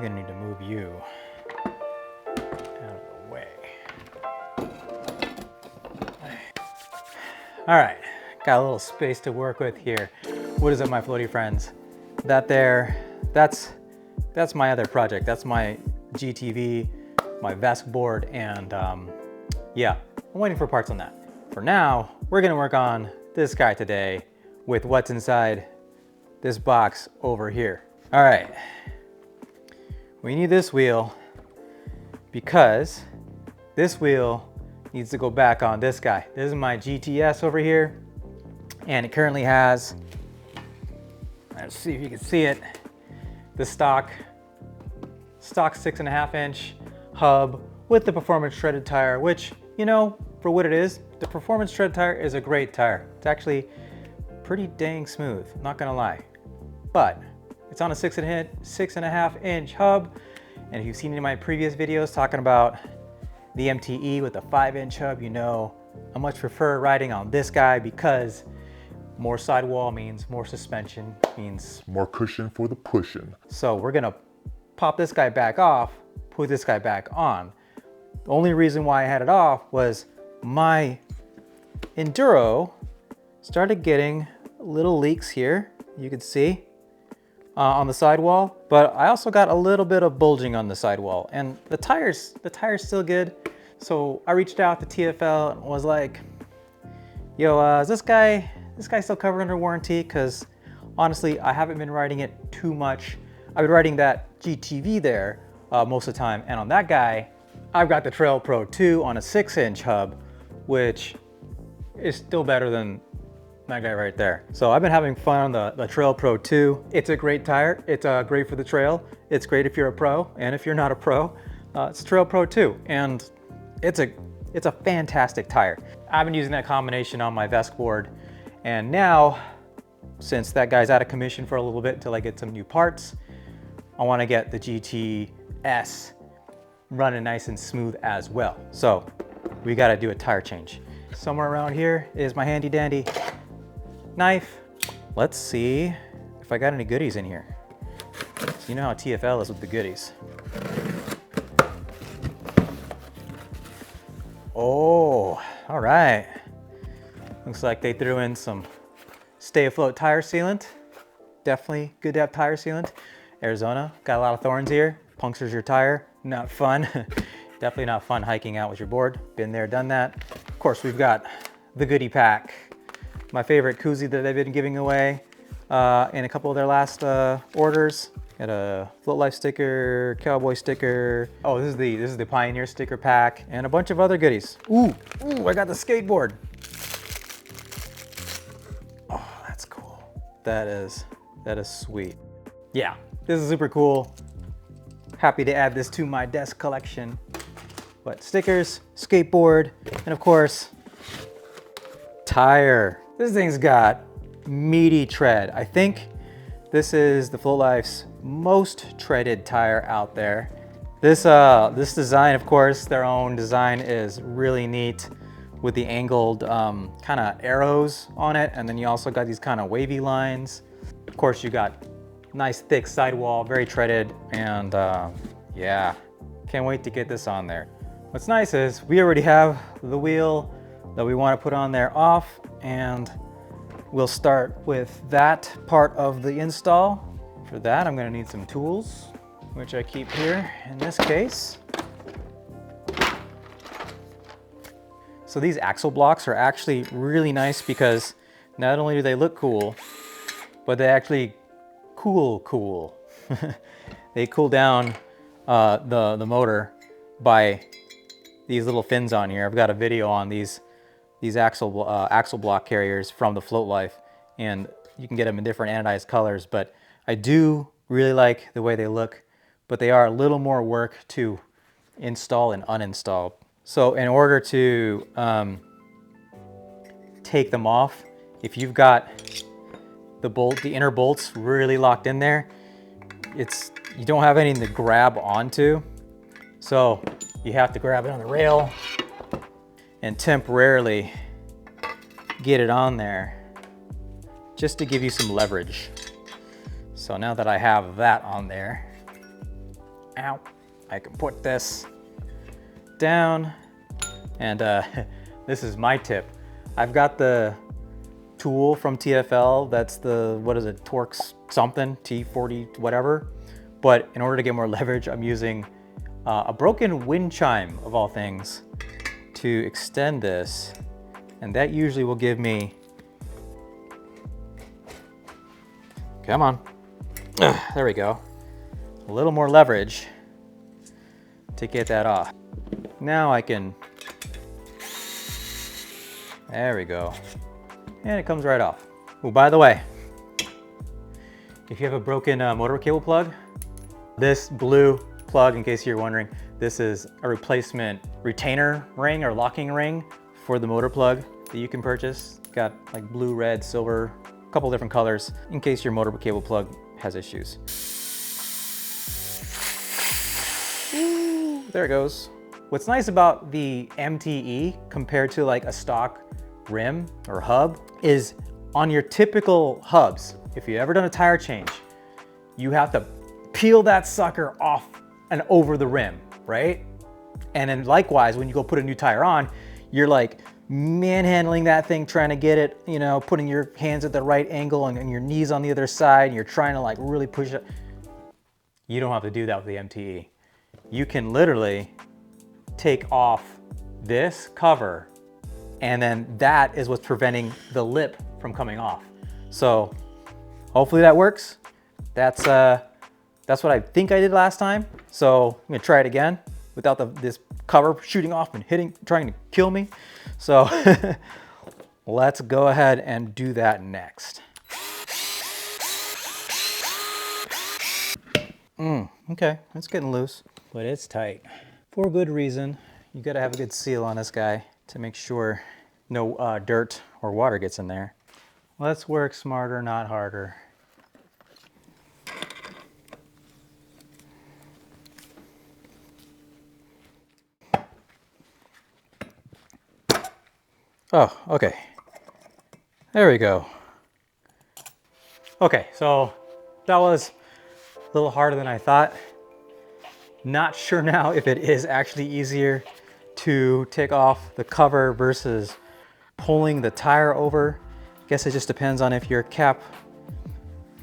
gonna need to move you out of the way. All right, got a little space to work with here. What is up, my floaty friends? That there, that's my other project. That's my GTV, my Vesk board, and yeah, I'm waiting for parts on that. For now, we're gonna work on this guy today with what's inside this box over here. All right, we need this wheel because this wheel needs to go back on this guy. This is my GTS over here, and it currently has, let's see if you can see it, the stock 6.5 inch hub with the performance shredded tire, which, you know, for what it is, the performance shredded tire is a great tire. It's actually pretty dang smooth, not gonna lie. But it's on a 6.5 inch hub, and if you've seen any of my previous videos talking about the MTE with a 5-inch hub, you know I much prefer riding on this guy because more sidewall means more suspension, means more cushion for the pushing. So we're gonna pop this guy back off, put this guy back on. The only reason why I had it off was my Enduro started getting little leaks here, you can see on the sidewall, but I also got a little bit of bulging on the sidewall, and the tire's still good. So I reached out to TFL and was like, yo, is this guy still covered under warranty? Because honestly, I haven't been riding it too much. I've been riding that GTV there most of the time, and on that guy, I've got the Trail Pro 2 on a 6-inch hub, which is still better than that guy right there. So I've been having fun on the Trail Pro 2. It's a great tire. It's great for the trail. It's great if you're a pro, and if you're not a pro, it's a Trail Pro 2, and it's a fantastic tire. I've been using that combination on my Vesk board, and now, since that guy's out of commission for a little bit until I get some new parts, I want to get the GTS running nice and smooth as well. So we got to do a tire change. Somewhere around here is my handy dandy knife. Let's see if I got any goodies in here. So you know how TFL is with the goodies. Oh, all right. Looks like they threw in some Stay Afloat tire sealant. Definitely good to have tire sealant. Arizona, got a lot of thorns here. Punctures your tire, not fun. Definitely not fun hiking out with your board. Been there, done that. Of course, we've got the goodie pack. My favorite koozie that they've been giving away in a couple of their last orders. Got a Float Life sticker, cowboy sticker. Oh, this is the Pioneer sticker pack, and a bunch of other goodies. Ooh, I got the skateboard. Oh, that's cool. That is sweet. Yeah, this is super cool. Happy to add this to my desk collection. But stickers, skateboard, and of course, tire. This thing's got meaty tread. I think this is the Float Life's most treaded tire out there. This design, of course, their own design is really neat with the angled kind of arrows on it. And then you also got these kind of wavy lines. Of course, you got nice thick sidewall, very treaded. And yeah, can't wait to get this on there. What's nice is we already have the wheel that we want to put on there off, and we'll start with that part of the install. For that, I'm going to need some tools, which I keep here in this case. So these axle blocks are actually really nice because not only do they look cool, but they actually cool. They cool down the motor by these little fins on here. I've got a video on these axle block carriers from the Float Life, and you can get them in different anodized colors, but I do really like the way they look, but they are a little more work to install and uninstall. So in order to take them off, if you've got the inner bolts really locked in there, you don't have anything to grab onto. So you have to grab it on the rail and temporarily get it on there just to give you some leverage. So now that I have that on there, Ow. I can put this down. And this is my tip. I've got the tool from TFL. That's the, what is it, Torx something, T40, whatever. But in order to get more leverage, I'm using a broken wind chime, of all things, to extend this. And that usually will give me, come on, there we go, a little more leverage to get that off. Now I can, there we go, and it comes right off. Oh, by the way, if you have a broken motor cable plug, this blue plug, in case you're wondering, this is a replacement retainer ring or locking ring for the motor plug that you can purchase. Got like blue, red, silver, a couple different colors in case your motor cable plug has issues. Ooh, there it goes. What's nice about the MTE compared to like a stock rim or hub is on your typical hubs, if you've ever done a tire change, you have to peel that sucker off and over the rim, right? And then likewise, when you go put a new tire on, you're like manhandling that thing, trying to get it, you know, putting your hands at the right angle and your knees on the other side, and you're trying to like really push it. You don't have to do that with the MTE. You can literally take off this cover, and then that is what's preventing the lip from coming off. So hopefully that works. That's what I think I did last time. So I'm gonna try it again without this cover shooting off and trying to kill me. So let's go ahead and do that next. Okay, it's getting loose, but it's tight. For good reason. You gotta have a good seal on this guy to make sure no dirt or water gets in there. Let's work smarter, not harder. Oh, okay. There we go. Okay, so that was a little harder than I thought. Not sure now if it is actually easier to take off the cover versus pulling the tire over. Guess it just depends on if your cap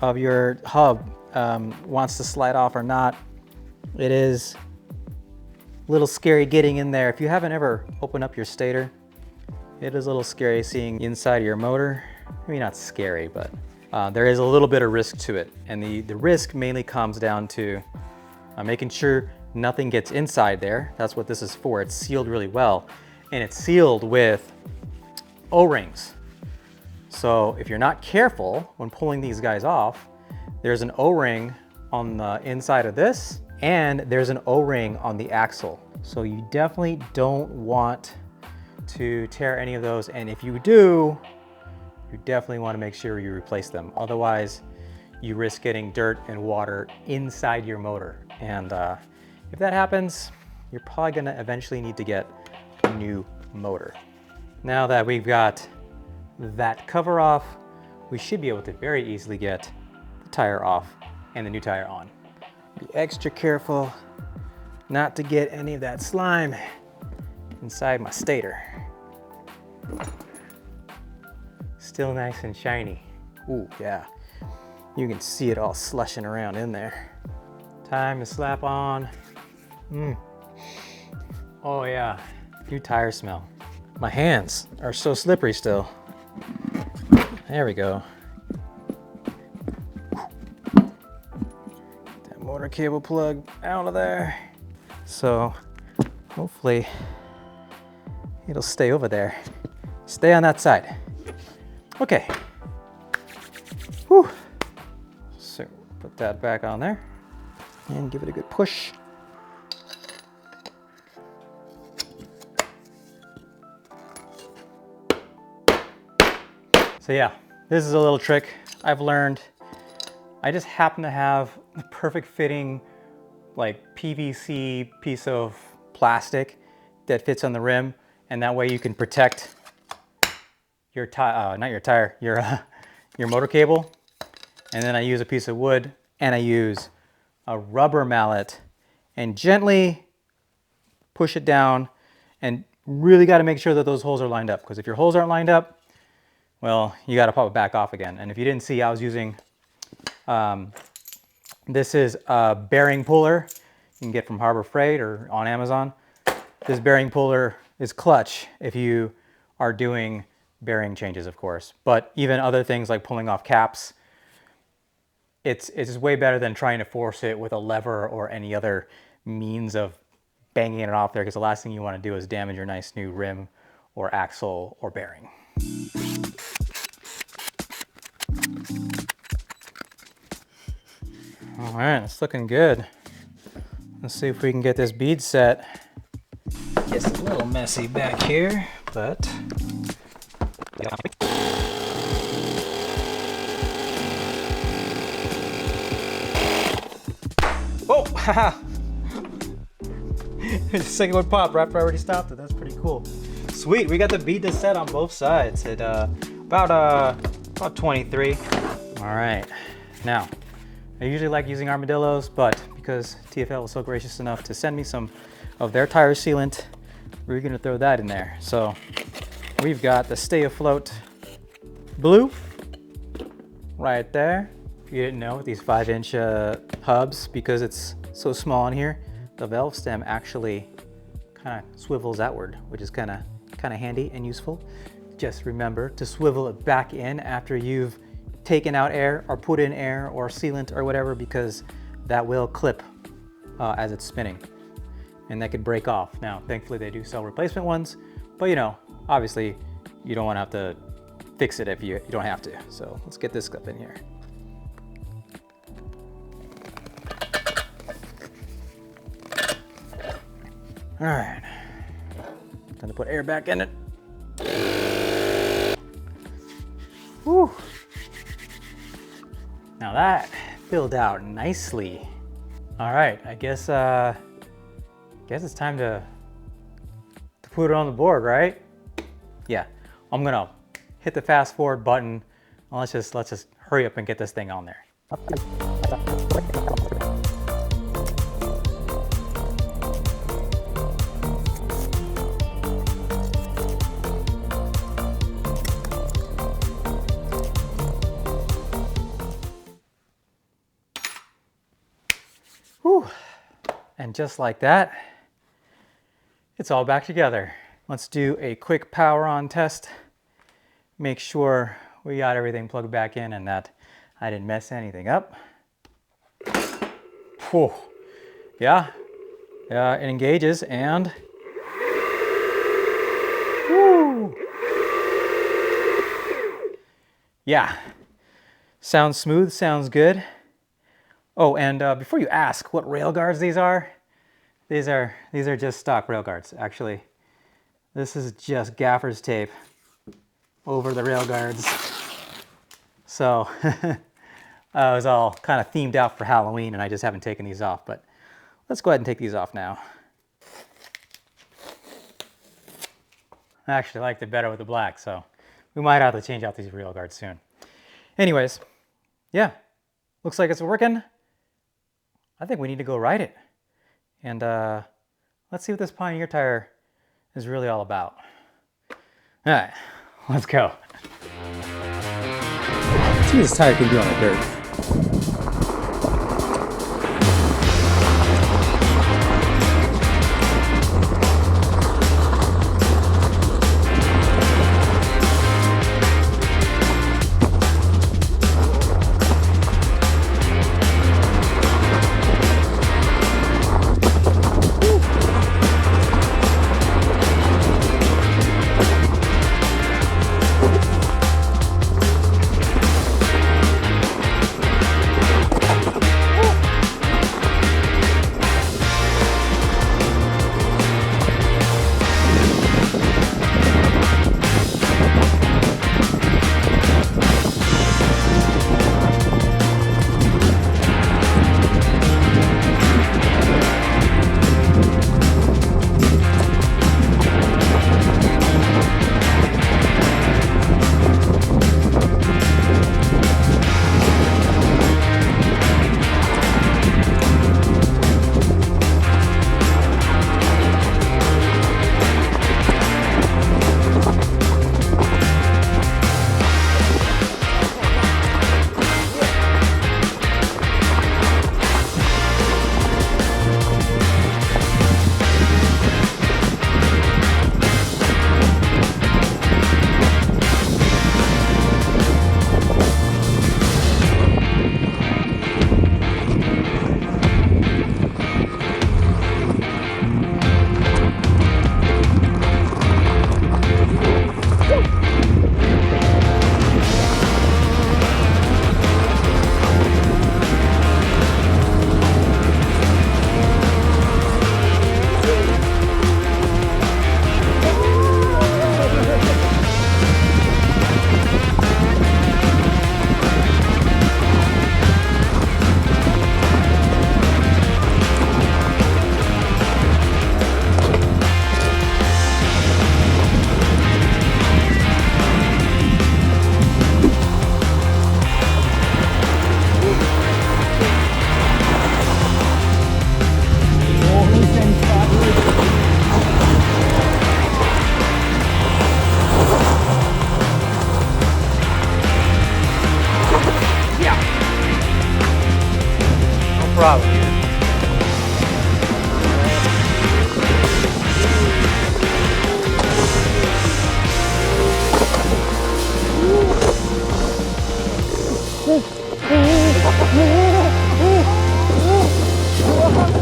of your hub wants to slide off or not. It is a little scary getting in there. If you haven't ever opened up your stator, it is a little scary seeing inside of your motor. Maybe not scary, but there is a little bit of risk to it. And the risk mainly comes down to making sure nothing gets inside there. That's what this is for. It's sealed really well. And it's sealed with O-rings. So if you're not careful when pulling these guys off, there's an O-ring on the inside of this, and there's an O-ring on the axle. So you definitely don't want to tear any of those, and if you do, you definitely want to make sure you replace them. Otherwise, you risk getting dirt and water inside your motor. And if that happens, you're probably gonna eventually need to get a new motor. Now that we've got that cover off, we should be able to very easily get the tire off and the new tire on. Be extra careful not to get any of that slime inside my stator. Still nice and shiny. Ooh, yeah. You can see it all slushing around in there. Time to slap on. Oh yeah, new tire smell. My hands are so slippery still. There we go. That motor cable plug out of there. So hopefully it'll stay over there. Stay on that side. Okay. Whew. So put that back on there and give it a good push. So yeah, this is a little trick I've learned. I just happen to have the perfect fitting like PVC piece of plastic that fits on the rim, and that way you can protect your your motor cable. And then I use a piece of wood, and I use a rubber mallet and gently push it down, and really got to make sure that those holes are lined up, because if your holes aren't lined up, well, you got to pop it back off again. And if you didn't see, I was using, this is a bearing puller you can get from Harbor Freight or on Amazon. This bearing puller is clutch if you are doing bearing changes, of course, but even other things like pulling off caps, it's just way better than trying to force it with a lever or any other means of banging it off there, because the last thing you want to do is damage your nice new rim or axle or bearing. All right, it's looking good. Let's see if we can get this bead set. It's a little messy back here, but oh, haha. The second one popped right after I already stopped it. That's pretty cool. Sweet, we got the bead to set on both sides at about 23. All right, now I usually like using armadillos, but because TFL was so gracious enough to send me some of their tire sealant, we're gonna throw that in there. So we've got the Stay Afloat blue right there. If you didn't know, these 5-inch hubs, because it's so small in here, the valve stem actually kind of swivels outward, which is kind of handy and useful. Just remember to swivel it back in after you've taken out air or put in air or sealant or whatever, because that will clip as it's spinning, and that could break off. Now, thankfully they do sell replacement ones, but you know, obviously you don't want to have to fix it if you don't have to. So let's get this stuff in here. All right, time to put air back in it. Whew. Now that filled out nicely. All right, I guess it's time to put it on the board, right? Yeah, I'm gonna hit the fast forward button. Let's just hurry up and get this thing on there. Whew. And just like that, it's all back together. Let's do a quick power on test. Make sure we got everything plugged back in and that I didn't mess anything up. Whew. Yeah, it engages and woo. Yeah, sounds smooth, sounds good. Oh, and before you ask what rail guards these are just stock rail guards. Actually, this is just gaffer's tape over the rail guards. So it was all kind of themed out for Halloween, and I just haven't taken these off. But let's go ahead and take these off now. I actually liked it better with the black, so we might have to change out these rail guards soon. Anyways, yeah, looks like it's working. I think we need to go ride it. And let's see what this Pioneer tire is really all about. All right, let's go. Let's see what this tire can do on the dirt.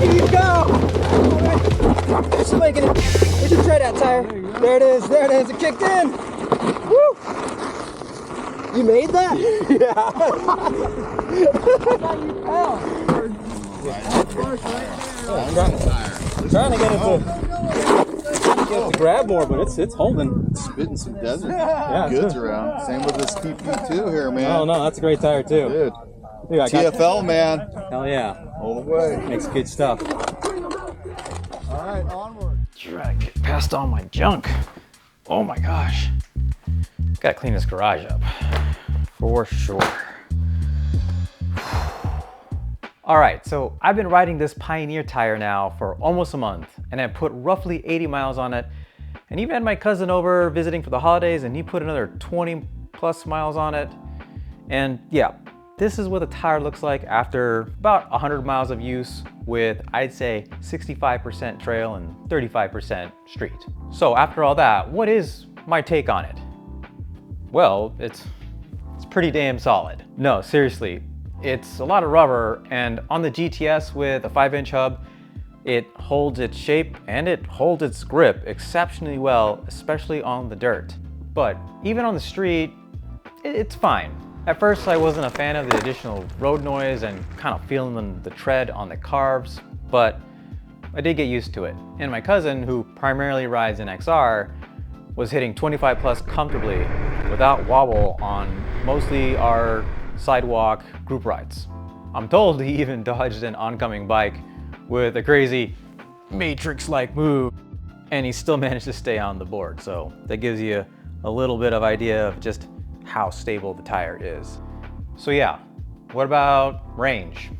There you go! There's somebody gonna, where's your tread at, tire? There it is, it kicked in! Woo! You made that? Yeah. I thought you fell. I'm trying to get it to grab more, but it's holding. Spitting some desert Yeah, goods around. Same with this TP2 here, man. Oh no, that's a great tire too. Dude. Dude, I got- TFL, man. Hell yeah. All the way. Makes good stuff. All right, onward. Trying to get past all my junk. Oh my gosh. Gotta clean this garage up. For sure. All right, so I've been riding this Pioneer tire now for almost a month, and I put roughly 80 miles on it. And even had my cousin over visiting for the holidays, and he put another 20 plus miles on it. And yeah, this is what the tire looks like after about 100 miles of use with, I'd say, 65% trail and 35% street. So after all that, what is my take on it? Well, it's pretty damn solid. No, seriously, it's a lot of rubber, and on the GTS with a 5-inch hub, it holds its shape and it holds its grip exceptionally well, especially on the dirt. But even on the street, it's fine. At first, I wasn't a fan of the additional road noise and kind of feeling the tread on the carbs, but I did get used to it. And my cousin, who primarily rides in XR, was hitting 25 plus comfortably without wobble on mostly our sidewalk group rides. I'm told he even dodged an oncoming bike with a crazy Matrix-like move, and he still managed to stay on the board. So that gives you a little bit of idea of just how stable the tire is. So yeah, what about range?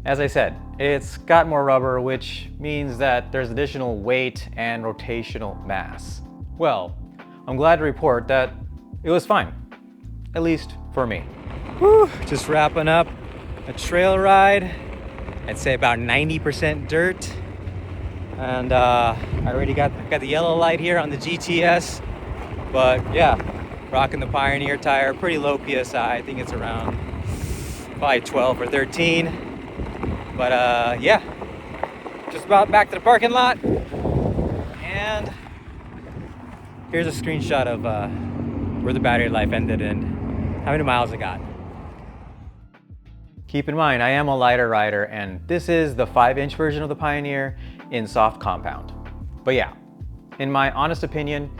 As I said, it's got more rubber, which means that there's additional weight and rotational mass. Well, I'm glad to report that it was fine, at least for me. Whew, just wrapping up a trail ride. I'd say about 90% dirt. And I already got the yellow light here on the GTS. But yeah, rocking the Pioneer tire, pretty low PSI. I think it's around probably 12 or 13. But yeah, just about back to the parking lot. And here's a screenshot of where the battery life ended and how many miles it got. Keep in mind, I am a lighter rider, and this is the 5-inch version of the Pioneer in soft compound. But yeah, in my honest opinion,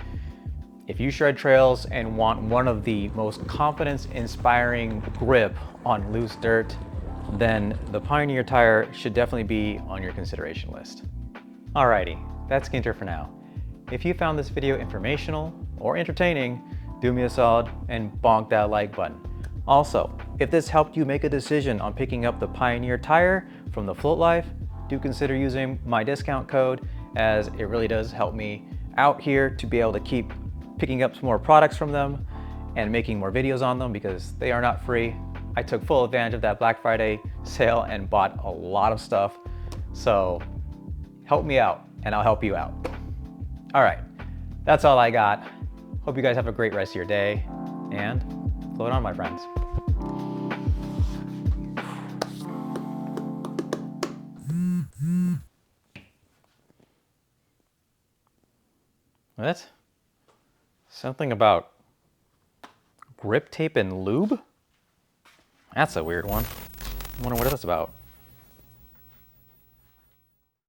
if you shred trails and want one of the most confidence-inspiring grip on loose dirt, then the Pioneer tire should definitely be on your consideration list. Alrighty, that's Ginter for now. If you found this video informational or entertaining, do me a solid and bonk that like button. Also, if this helped you make a decision on picking up the Pioneer tire from the Float Life, do consider using my discount code, as it really does help me out here to be able to keep picking up some more products from them and making more videos on them, because they are not free. I took full advantage of that Black Friday sale and bought a lot of stuff. So help me out and I'll help you out. All right, that's all I got. Hope you guys have a great rest of your day, and float on, my friends. What? Something about grip tape and lube? That's a weird one. I wonder what that's about.